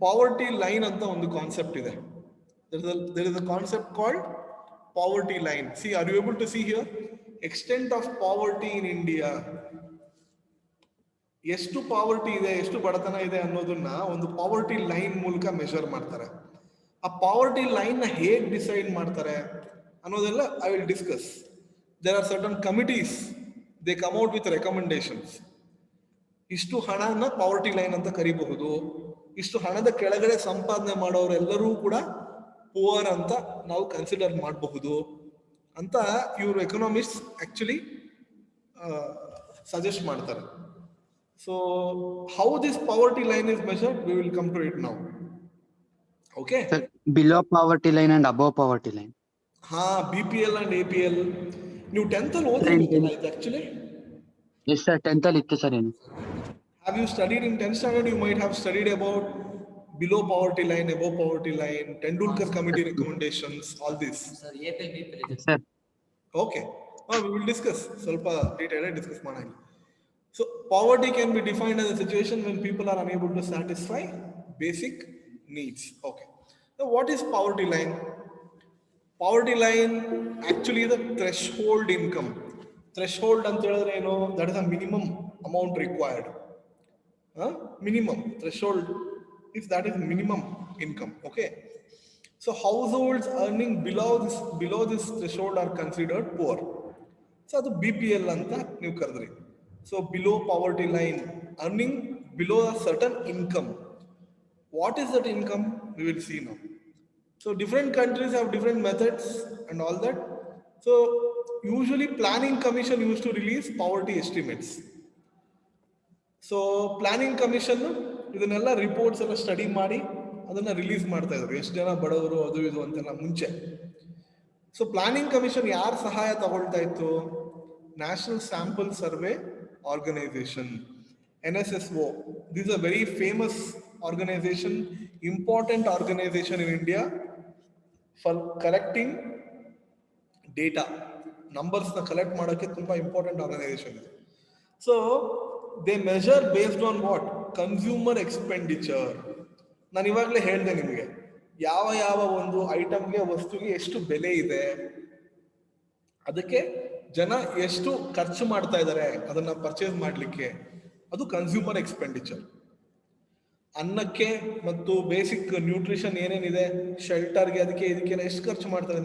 poverty line ಅಂತ ಒಂದು ಕಾನ್ಸೆಪ್ಟ್ ಇದೆ. there is a concept called poverty line. See, are you able to see here? Extent of poverty in India. ಎಷ್ಟು ಪಾವರ್ಟಿ ಇದೆ, ಎಷ್ಟು ಬಡತನ ಇದೆ ಅನ್ನೋದನ್ನ ಒಂದು ಪಾವರ್ಟಿ ಲೈನ್ ಮೂಲಕ ಮೆಷರ್ ಮಾಡ್ತಾರೆ. ಆ ಪಾವರ್ಟಿ ಲೈನ್ ನ ಹೇಗೆ ಡಿಸೈಡ್ ಮಾಡ್ತಾರೆ ಅನ್ನೋದೆಲ್ಲ I will discuss. There are certain committees, they come out with recommendations. ಇಷ್ಟು ಹಣನ ಪಾವರ್ಟಿ ಲೈನ್ ಅಂತ ಕರಿಬಹುದು, ಇಷ್ಟು ಹಣದ ಕೆಳಗಡೆ ಸಂಪಾದನೆ ಮಾಡೋರೆಲ್ಲರೂ ಕೂಡ ಪುವರ್ ಅಂತ ನಾವು ಕನ್ಸಿಡರ್ ಮಾಡಬಹುದು ಅಂತ ಇವರು ಎಕನಾಮಿಸ್ಟ್ ಆಕ್ಚುಲಿ ಸಜೆಸ್ಟ್ ಮಾಡ್ತಾರೆ. So how this poverty line is measured, we will come to it now. Okay, sir, below poverty line and above poverty line. BPL and APL. You 10th all others actually? Yes sir, 10th all ittu sir. Have you studied in 10th standard? You might have studied about below poverty line, above poverty line, Tendulkar committee recommendations, all this. Sir, APL BPL. Yes sir. Okay, we will discuss ಸ್ವಲ್ಪ detail discuss ಮಾಡೋಣ. So poverty can be defined as a situation when people are unable to satisfy basic needs. Okay. Now what is poverty line? Poverty line actually is the threshold income. Threshold ಅಂತ ಹೇಳಿದ್ರೆ ಏನು? That is a minimum amount required. Minimum threshold, if that is minimum income. Okay. So households earning below this threshold are considered poor. So ಅದು BPL ಅಂತ ನೀವು ಕರೆದ್ರಿ. So below poverty line, earning below a certain income. What is that income? We will see now. So different countries have different methods and all that. So usually planning commission used to release poverty estimates. So planning commission ಇದನ್ನೆಲ್ಲ reports ಎಲ್ಲ study ಮಾಡಿ ಅದನ್ನ release ಮಾಡ್ತಾ ಇದ್ರು, ಎಷ್ಟು ಜನ ಬಡವರು ಅದು ಇದು ಅಂತೆಲ್ಲ ಮುಂಚೆ. ಸೊ ಪ್ಲಾನಿಂಗ್ ಕಮಿಷನ್ ಯಾರ ಸಹಾಯ ತಗೊಳ್ತಾ ಇತ್ತು? National sample survey organisation, NSSO. This is a very famous organization, important organization in India for collecting data. Numbers na collect ಮಾಡೋಕ್ಕೆ ತುಂಬಾ ಇಂಪಾರ್ಟೆಂಟ್ ಆರ್ಗನೈಸೇಷನ್ ಇದೆ. So they measure based on what? Consumer expenditure. ನಾನು ಇವಾಗಲೇ ಹೇಳಿದೆ ನಿಮಗೆ, ಯಾವ ಯಾವ ಒಂದು ಐಟಮ್ಗೆ, ವಸ್ತುಗೆ ಎಷ್ಟು ಬೆಲೆ ಇದೆ, ಅದಕ್ಕೆ ಜನ ಎಷ್ಟು ಖರ್ಚು ಮಾಡ್ತಾ ಇದ್ದಾರೆ ಅದನ್ನ ಪರ್ಚೇಸ್ ಮಾಡಲಿಕ್ಕೆ, ಅದು ಕನ್ಸ್ಯೂಮರ್ ಎಕ್ಸ್ಪೆಂಡಿಚರ್. ಅನ್ನಕ್ಕೆ ಮತ್ತು ಬೇಸಿಕ್ ನ್ಯೂಟ್ರಿಷನ್ ಏನೇನಿದೆ, ಶೆಲ್ಟರ್ಗೆ, ಅದಕ್ಕೆ ಇದಕ್ಕೆ ಎಷ್ಟು ಖರ್ಚು ಮಾಡ್ತಾರೆ,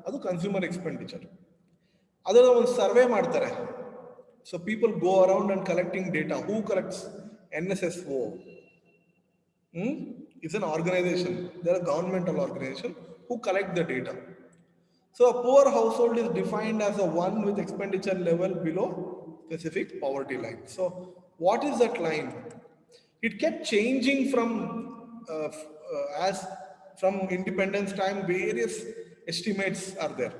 ಅದು ಕನ್ಸ್ಯೂಮರ್ ಎಕ್ಸ್ಪೆಂಡಿಚರ್. ಅದರ ಒಂದು ಸರ್ವೆ ಮಾಡ್ತಾರೆ. So people go around and collecting data. Who collects? NSSO. It's an organization. They're a governmental organization who collect the data. So a poor household is defined as a one with expenditure level below specific poverty line. So what is that line? It kept changing from from independence time. Various estimates are there.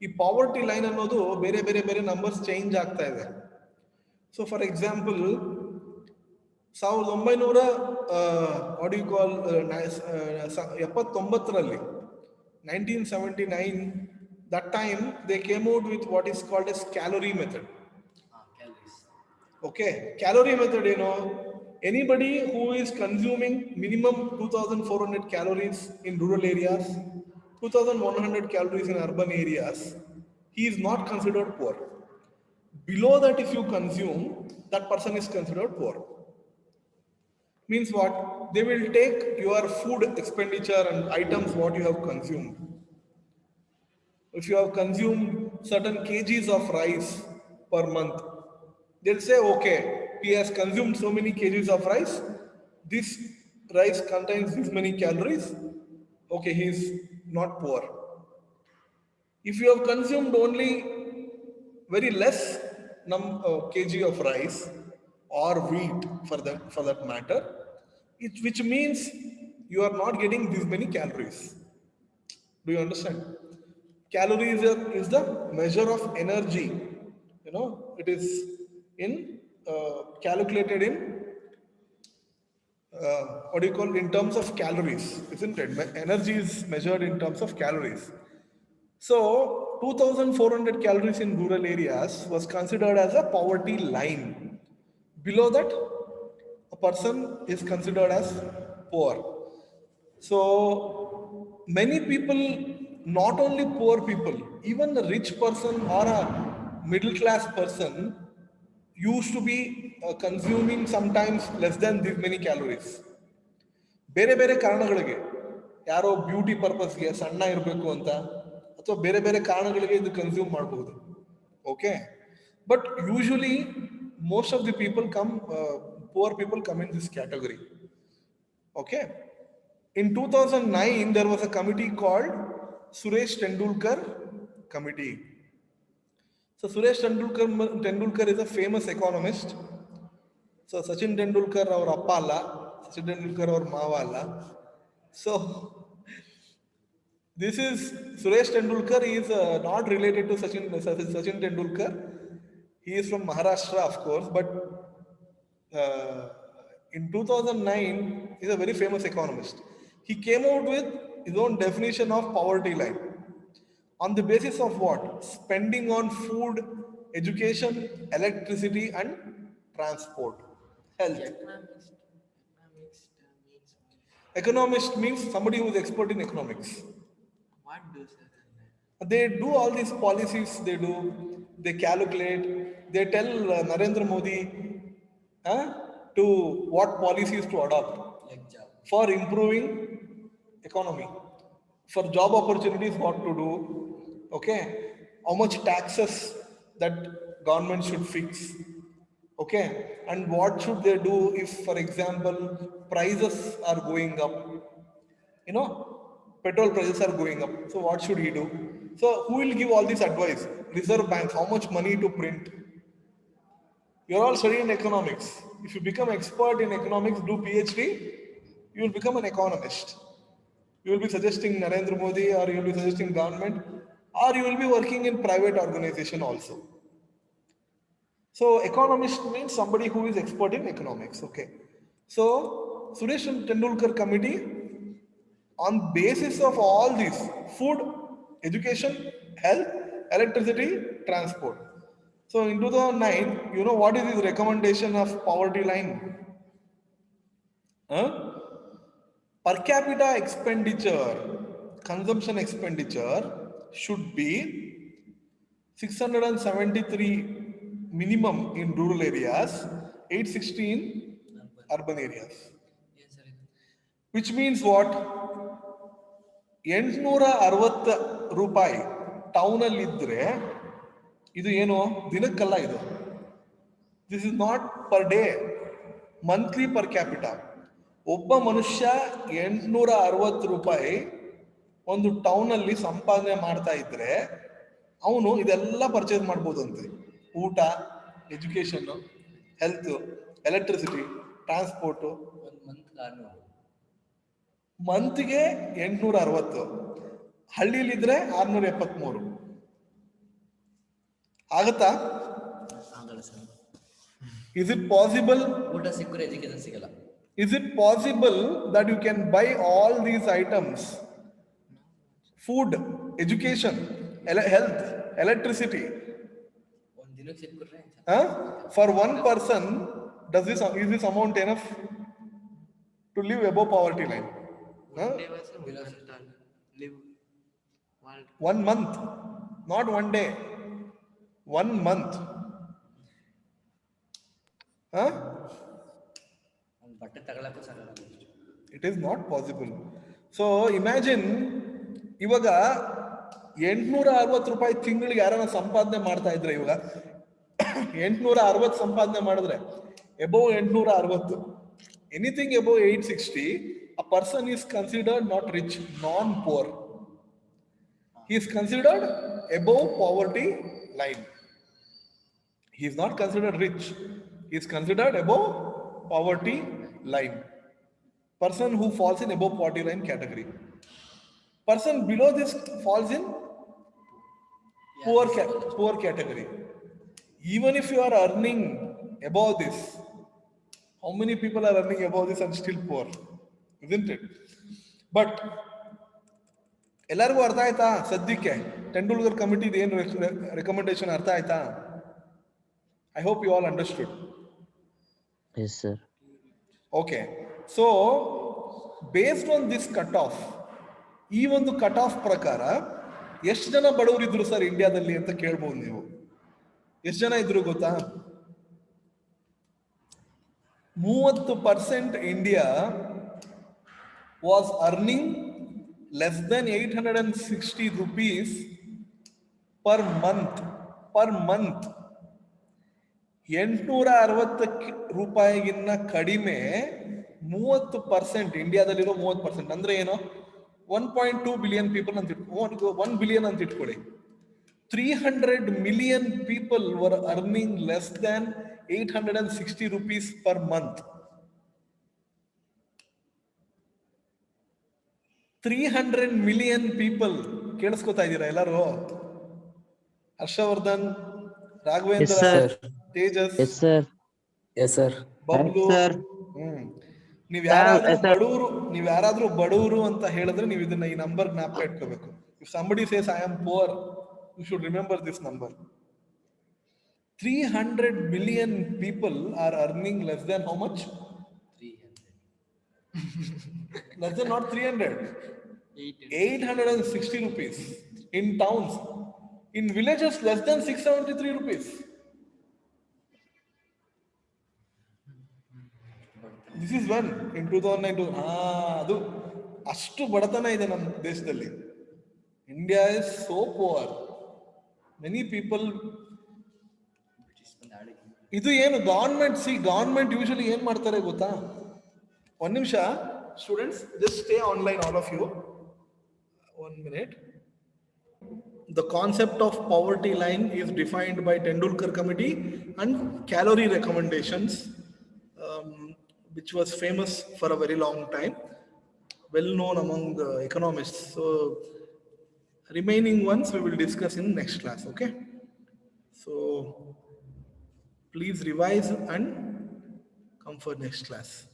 ಈ poverty line ಅನ್ನೋದು ಬೇರೆ ಬೇರೆ ಬೇರೆ numbers change ಆಗ್ತಾ ಇದೆ. So for example 1979ರಲ್ಲಿ 1979, that time they came out with what is called as calorie method. Okay, calorie method, you know, anybody who is consuming minimum 2400 calories in rural areas, 2100 calories in urban areas, he is not considered poor. Below that, if you consume, that person is considered poor. Means what? They will take your food expenditure and items what you have consumed. If you have consumed certain kgs of rice per month, they'll say, okay, he has consumed so many kgs of rice. This rice contains this many calories. Okay, he is not poor. If you have consumed only very less kg of rice or wheat for that matter, which means you are not getting this many calories. Do you understand? Calories is the measure of energy. You know, it is calculated in what do you call, in terms of calories, isn't it? Energy is measured in terms of calories. So 2400 calories in rural areas was considered as a poverty line. Below that, a person is considered as poor. So many people, not only poor people, even a rich person or a middle class person used to be consuming sometimes less than this many calories. ಬೇರೆ ಬೇರೆ ಕಾರಣಗಳಿಗೆ, ಯಾರೋ beauty ಪರ್ಪಸ್ಗೆ ಸಣ್ಣ ಇರಬೇಕು ಅಂತ, ಅಥವಾ ಬೇರೆ ಬೇರೆ ಕಾರಣಗಳಿಗೆ ಇದು ಕನ್ಸ್ಯೂಮ್ ಮಾಡಬಹುದು. Okay, but usually most of the people poor people come in this category. Okay, in 2009 there was a committee called Suresh Tendulkar Committee. So Suresh Tendulkar is a famous economist. So Sachin Tendulkar our appa alla, Sachin Tendulkar our mava alla. So this is Suresh Tendulkar. He is not related to Sachin Tendulkar. He is from Maharashtra, of course, but in 2009, he is a very famous economist. He came out with his own definition of poverty line. On the basis of what? Spending on food, education, electricity, and transport, health. Economist means somebody who is expert in economics. What does that? They do all these policies, they calculate, they tell Narendra Modi to what policies to adopt for improving economy, for job opportunities what to do, okay, how much taxes that government should fix, okay, and what should they do if, for example, prices are going up, you know, petrol prices are going up, so what should he do? So who will give all this advice? Reserve Bank, how much money to print? You're all studying economics. If you become expert in economics, do PhD, you will become an economist. You will be suggesting Narendra Modi, or you will be suggesting government or you will be working in private organization also. So economist means somebody who is expert in economics. Okay. So Suresh Tendulkar committee, on basis of all these: food, education, health, electricity, transport. So in 2009, you know what is his recommendation of poverty line? Huh? Per capita expenditure, consumption expenditure should be 673 minimum in rural areas, 860 in urban areas. Yes, sir. Which means what? 860 ರೂಪಾಯಿ town ಅಲ್ಲಿ ಇದ್ರೆ ಇದು ಏನು ದಿನಕ್ಕಲ್ಲ ಇದು. This is not per day, monthly per capita. ಒಬ್ಬ ಮನುಷ್ಯ 860 ರೂಪಾಯಿ ಒಂದು ಟೌನ್ ಅಲ್ಲಿ ಸಂಪಾದನೆ ಮಾಡ್ತಾ ಇದ್ರೆ ಅವನು ಇದೆಲ್ಲ ಪರ್ಚೇಸ್ ಮಾಡ್ಬೋದಂತೆ: ಊಟ, ಎಜುಕೇಶನ್, ಹೆಲ್ತ್, ಎಲೆಕ್ಟ್ರಿಸಿಟಿ, ಟ್ರಾನ್ಸ್ಪೋರ್ಟ್. ಒಂದು ಮಂತ್ 600. ಮಂತ್ಗೆ 860, ಹಳ್ಳಿಲಿದ್ರೆ 673. ಆಗತ್ತಾ? ಆಗಲ್ಲ ಸರ್. Is it possible? ಊಟ ಸಿಕ್ಕರೆ ಎಜುಕೇಶನ್ ಸಿಗಲ್ಲ. Is it possible that you can buy all these items? Food, education, health, electricity. ಒಂದು ದಿನಕ್ಕೆ ಸಿಕ್ಕರೆ For one person, is this amount enough to live above poverty line? live 1 month, not 1 day. 1 month. ಒಂದು ಬಟ್ಟೆ ತಗೊಳಕ್ಕೂ ಸಾಕಲ್ಲ. It is not possible. So imagine, ಇವಾಗ 860 ರೂಪಾಯಿ ತಿಂಗಳಿಗೆ ಯಾರನ್ನ ಸಂಪಾದನೆ ಮಾಡ್ತಾ ಇದ್ರೆ, ಇವಾಗ 860 ಸಂಪಾದನೆ ಮಾಡಿದ್ರೆ, above 860, anything above 860, a person is considered not rich, non-poor. He is considered above poverty line. He is not considered rich. He is considered above poverty line. Person who falls in above poverty line category. Person below this falls in poor category. Even if you are earning above this, how many people are earning above this and still poor? Isn't it? But ಎಲ್ಲರಿಗೂ ಅರ್ಥ ಆಯ್ತಾ ಸದ್ಯಕ್ಕೆ Tendulkar committee ಏನು recommendation ಅರ್ಥ ಆಯ್ತಾ? I hope you all understood. Yes, sir. Okay. So based on this cut off, ಈ ಒಂದು cut off ಪ್ರಕಾರ ಎಷ್ಟು ಜನ ಬಡವರು ಇದ್ರು ಸರ್ ಇಂಡಿಯಾದಲ್ಲಿ ಅಂತ ಕೇಳ್ಬೋದು ನೀವು. ಎಷ್ಟು ಜನ ಇದ್ರು ಗೊತ್ತಾ? 30% India was earning less than 860 rupees per month. 860 ರೂಪಾಯಿಗಿನ್ನ ಕಡಿಮೆ 30% ಇಂಡಿಯಾದಲ್ಲಿರೋ 30%, ಅಂದ್ರೆ ಏನು? 1.2 ಬಿಲಿಯನ್ ಪೀಪಲ್ ಅಂತ 1 ಬಿಲಿಯನ್ ಅಂತ ಇಟ್ಕೊಳ್ಳಿ. 300 million people were earning less than 860 rupees per month. 300 million people. ಕೇಳಿಸ್ಕೊತಾ ಇದ್ದೀರಾ ಎಲ್ಲರೂ? Harshvardhan, Raghavendra, Tejas, Yes, sir. Yes, sir. Bablu. ನೀವ್ ಯಾರಾದ್ರೂ ಬಡವರು ಅಂತ ಹೇಳಿದ್ರೆ ನೀವು ಇದನ್ನ ಈ ನಂಬರ್ ಜ್ಞಾಪಕ ಇಟ್ಕೋಬೇಕು. If somebody says I am poor, you should remember this number. 300 million people are earning less than how much? 300. Less than not 300. 860 rupees in towns. In villages, less than 673 rupees. This is when in 2009. ಅದು ಅಷ್ಟು ಬಡತನ ಇದೆ ನಮ್ಮ ದೇಶದಲ್ಲಿ. India is so poor. Many people. ಇದು ಏನು government usually ಏನ್ ಮಾಡ್ತಾರೆ ಗೊತ್ತಾ? 1 ನಿಮಿಷ students, just stay online, all of you. 1 minute. The concept of poverty line is defined by Tendulkar Committee and calorie recommendations, which was famous for a very long time, well known among the economists. So Remaining ones we will discuss in next class. Okay. So please revise and come for next class.